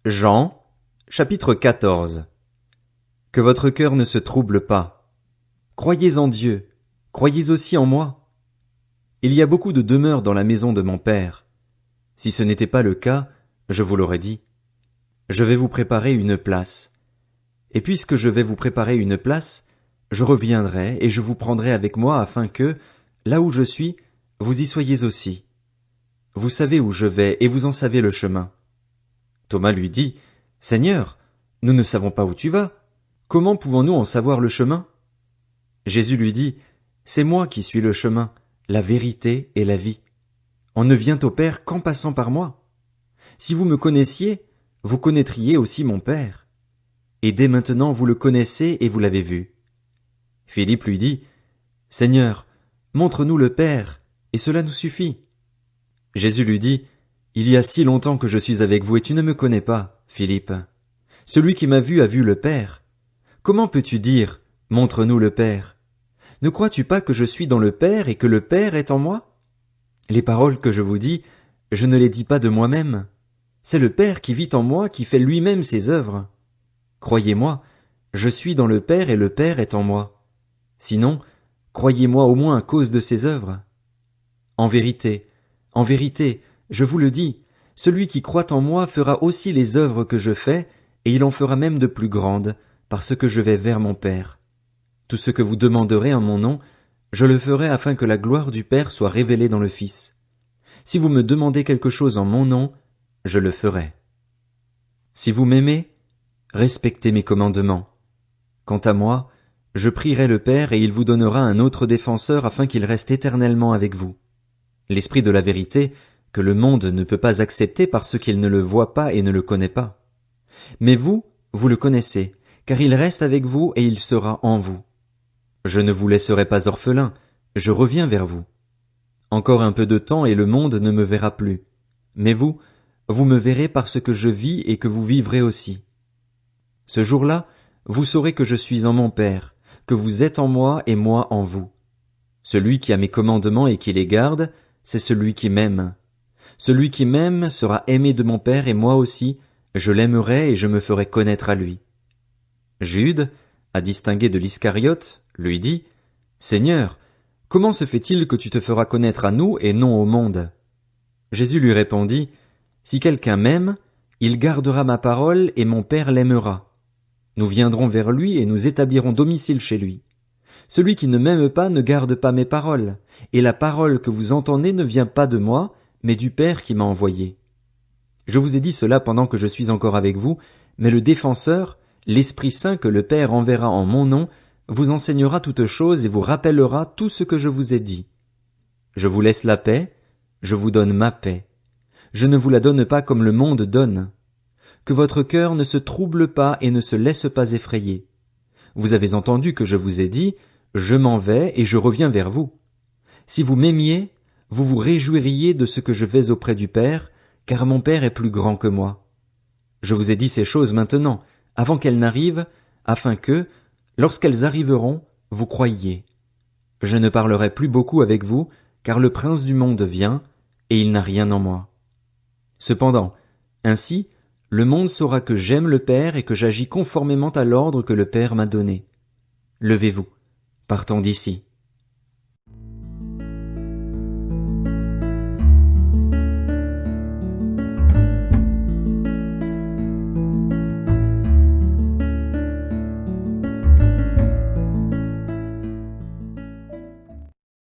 Jean, chapitre 14. Que votre cœur ne se trouble pas. Croyez en Dieu, croyez aussi en moi. Il y a beaucoup de demeures dans la maison de mon Père. Si ce n'était pas le cas, je vous l'aurais dit. Je vais vous préparer une place. Et puisque je vais vous préparer une place, je reviendrai et je vous prendrai avec moi afin que, là où je suis, vous y soyez aussi. Vous savez où je vais et vous en savez le chemin. Thomas lui dit, Seigneur, nous ne savons pas où tu vas. Comment pouvons-nous en savoir le chemin? Jésus lui dit, C'est moi qui suis le chemin, la vérité et la vie. On ne vient au Père qu'en passant par moi. Si vous me connaissiez, vous connaîtriez aussi mon Père. Et dès maintenant vous le connaissez et vous l'avez vu. Philippe lui dit, Seigneur, montre-nous le Père, et cela nous suffit. Jésus lui dit, Il y a si longtemps que je suis avec vous et tu ne me connais pas, Philippe. Celui qui m'a vu a vu le Père. Comment peux-tu dire, montre-nous le Père? Ne crois-tu pas que je suis dans le Père et que le Père est en moi? Les paroles que je vous dis, je ne les dis pas de moi-même. C'est le Père qui vit en moi qui fait lui-même ses œuvres. Croyez-moi, je suis dans le Père et le Père est en moi. Sinon, croyez-moi au moins à cause de ses œuvres. En vérité, je vous le dis, celui qui croit en moi fera aussi les œuvres que je fais, et il en fera même de plus grandes, parce que je vais vers mon Père. Tout ce que vous demanderez en mon nom, je le ferai afin que la gloire du Père soit révélée dans le Fils. Si vous me demandez quelque chose en mon nom, je le ferai. Si vous m'aimez, respectez mes commandements. Quant à moi, je prierai le Père et il vous donnera un autre défenseur afin qu'il reste éternellement avec vous. L'Esprit de la vérité, que le monde ne peut pas accepter parce qu'il ne le voit pas et ne le connaît pas. Mais vous, vous le connaissez, car il reste avec vous et il sera en vous. Je ne vous laisserai pas orphelin, je reviens vers vous. Encore un peu de temps et le monde ne me verra plus. Mais vous, vous me verrez parce que je vis et que vous vivrez aussi. Ce jour-là, vous saurez que je suis en mon Père, que vous êtes en moi et moi en vous. Celui qui a mes commandements et qui les garde, c'est celui qui m'aime. Celui qui m'aime sera aimé de mon Père et moi aussi, je l'aimerai et je me ferai connaître à lui. Jude, à distinguer de l'Iscariote, lui dit, Seigneur, comment se fait-il que tu te feras connaître à nous et non au monde? Jésus lui répondit, Si quelqu'un m'aime, il gardera ma parole et mon Père l'aimera. Nous viendrons vers lui et nous établirons domicile chez lui. Celui qui ne m'aime pas ne garde pas mes paroles, et la parole que vous entendez ne vient pas de moi, mais du Père qui m'a envoyé. Je vous ai dit cela pendant que je suis encore avec vous, mais le Défenseur, l'Esprit Saint que le Père enverra en mon nom, vous enseignera toutes choses et vous rappellera tout ce que je vous ai dit. Je vous laisse la paix, je vous donne ma paix. Je ne vous la donne pas comme le monde donne. Que votre cœur ne se trouble pas et ne se laisse pas effrayer. Vous avez entendu que je vous ai dit, je m'en vais et je reviens vers vous. Si vous m'aimiez, vous vous réjouiriez de ce que je vais auprès du Père, car mon Père est plus grand que moi. Je vous ai dit ces choses maintenant, avant qu'elles n'arrivent, afin que, lorsqu'elles arriveront, vous croyiez. Je ne parlerai plus beaucoup avec vous, car le prince du monde vient, et il n'a rien en moi. Cependant, ainsi, le monde saura que j'aime le Père et que j'agis conformément à l'ordre que le Père m'a donné. Levez-vous, partons d'ici.